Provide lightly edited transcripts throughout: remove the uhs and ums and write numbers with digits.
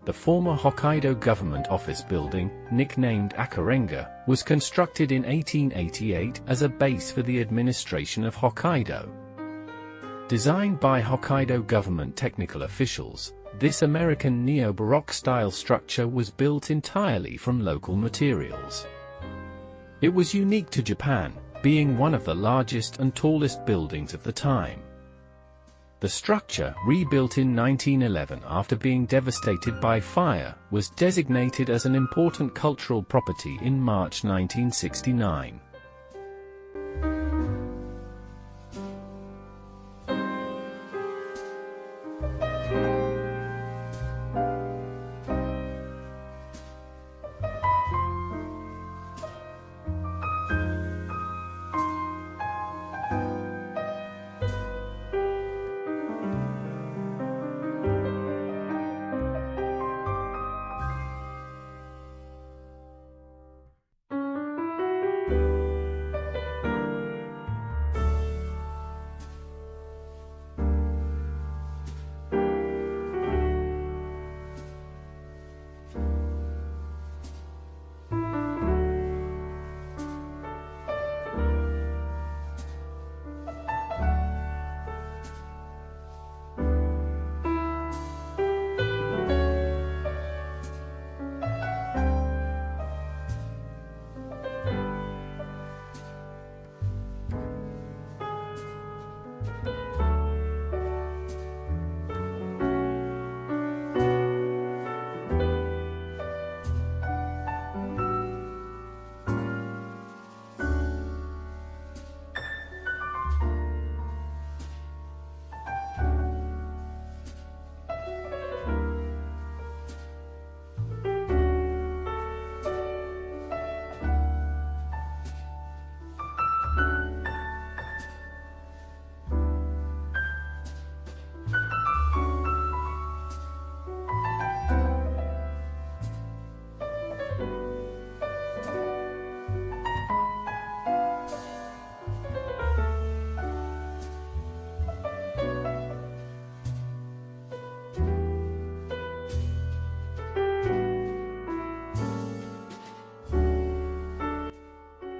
The former Hokkaido Government office building, nicknamed Akarenga, was constructed in 1888 as a base for the administration of Hokkaido. Designed by Hokkaido Government technical officials, this American neo-Baroque style structure was built entirely from local materials. It was unique to Japan, being one of the largest and tallest buildings of the time. The structure, rebuilt in 1911 after being devastated by fire, was designated as an important cultural property in March 1969.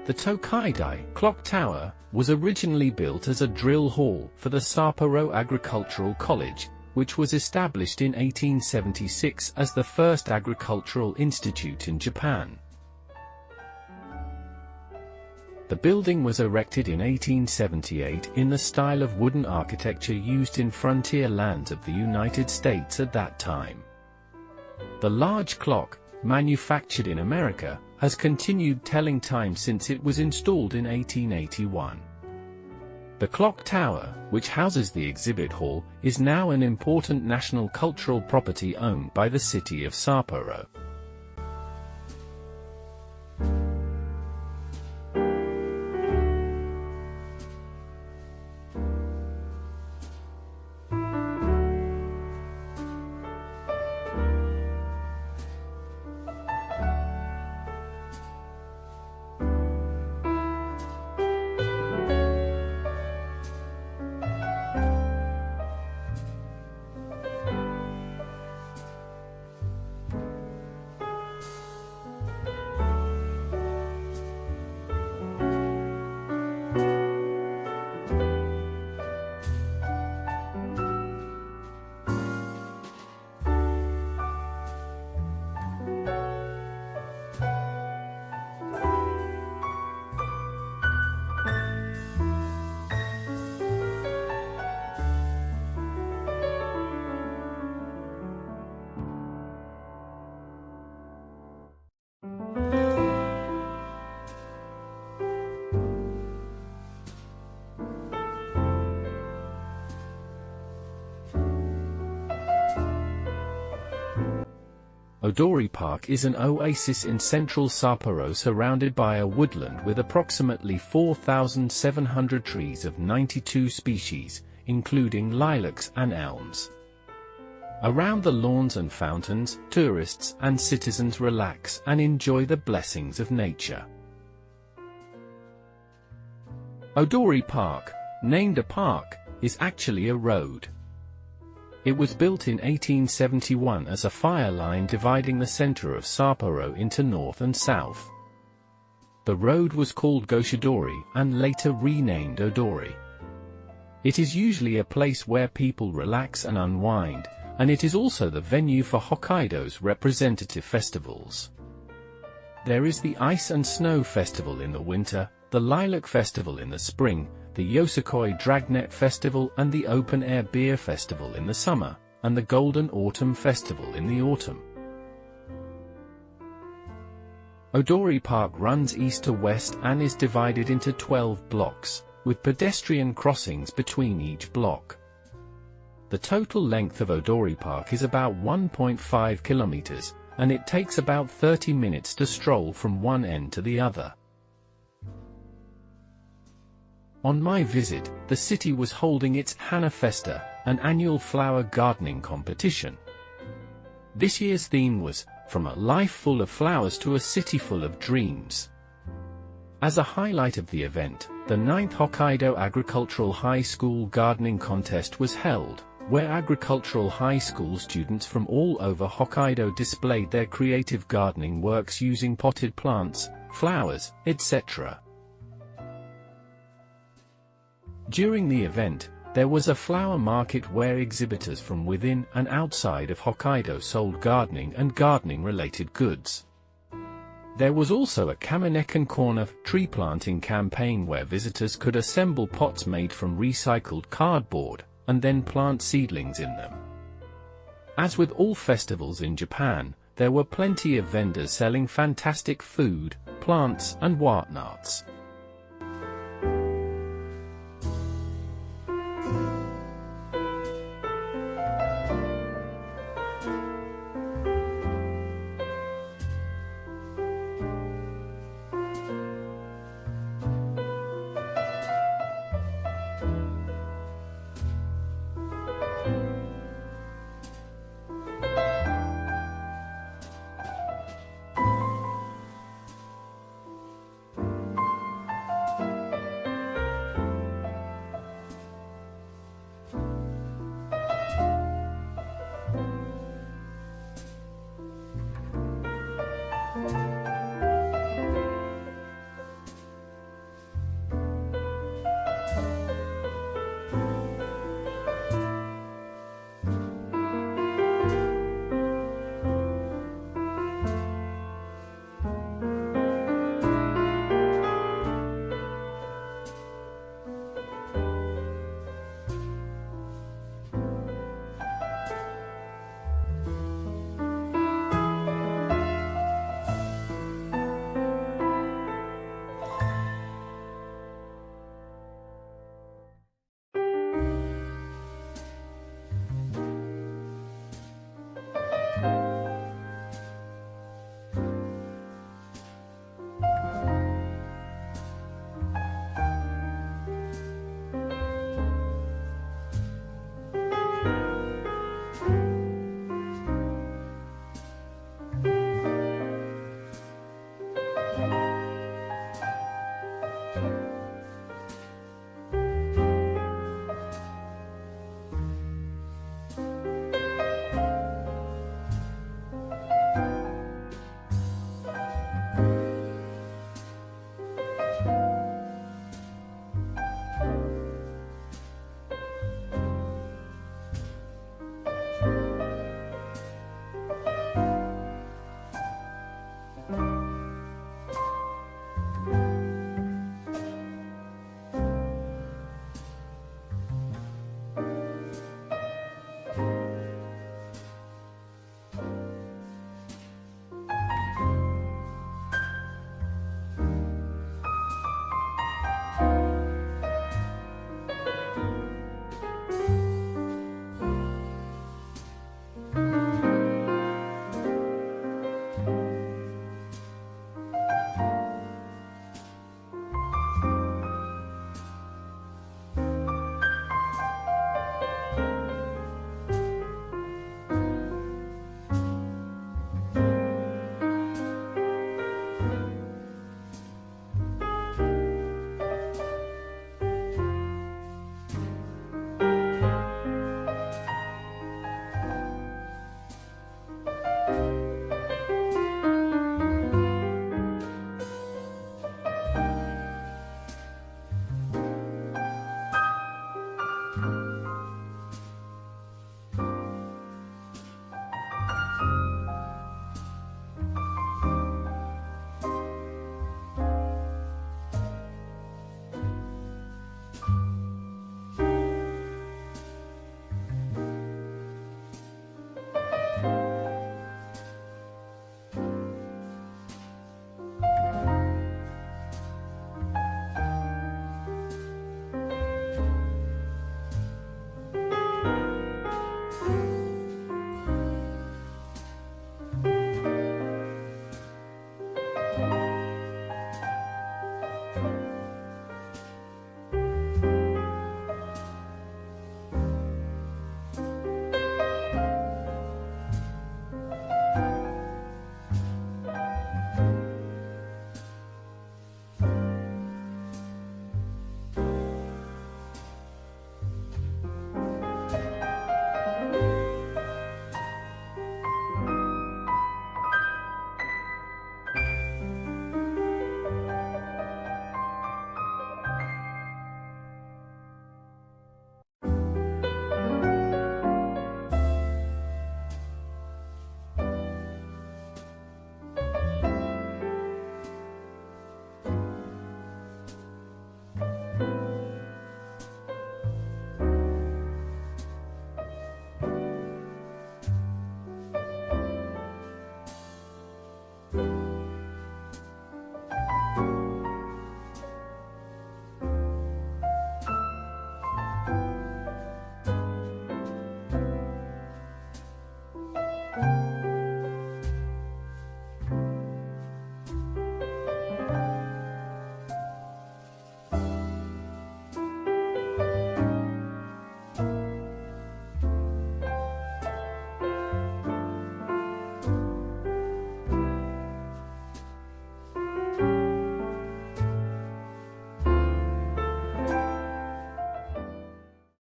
The Tokaidai clock tower was originally built as a drill hall for the Sapporo Agricultural College, which was established in 1876 as the first agricultural institute in Japan. The building was erected in 1878 in the style of wooden architecture used in frontier lands of the United States at that time. The large clock, manufactured in America, has continued telling time since it was installed in 1881. The clock tower, which houses the exhibit hall, is now an important national cultural property owned by the city of Sapporo. Odori Park is an oasis in central Sapporo surrounded by a woodland with approximately 4,700 trees of 92 species, including lilacs and elms. Around the lawns and fountains, tourists and citizens relax and enjoy the blessings of nature. Odori Park, named a park, is actually a road. It was built in 1871 as a fire line dividing the center of Sapporo into north and south. The road was called Goshidori and later renamed Odori. It is usually a place where people relax and unwind, and it is also the venue for Hokkaido's representative festivals. There is the Ice and Snow Festival in the winter, the Lilac Festival in the spring, the Yosakoi Dragnet Festival and the Open Air Beer Festival in the summer, and the Golden Autumn Festival in the autumn. Odori Park runs east to west and is divided into 12 blocks, with pedestrian crossings between each block. The total length of Odori Park is about 1.5 kilometers, and it takes about 30 minutes to stroll from one end to the other. On my visit, the city was holding its Hana Festa, an annual flower gardening competition. This year's theme was, "From a life full of flowers to a city full of dreams." As a highlight of the event, the 9th Hokkaido Agricultural High School Gardening Contest was held, where agricultural high school students from all over Hokkaido displayed their creative gardening works using potted plants, flowers, etc. During the event, there was a flower market where exhibitors from within and outside of Hokkaido sold gardening and gardening-related goods. There was also a Kamineken Corner tree planting campaign where visitors could assemble pots made from recycled cardboard, and then plant seedlings in them. As with all festivals in Japan, there were plenty of vendors selling fantastic food, plants and whatnots.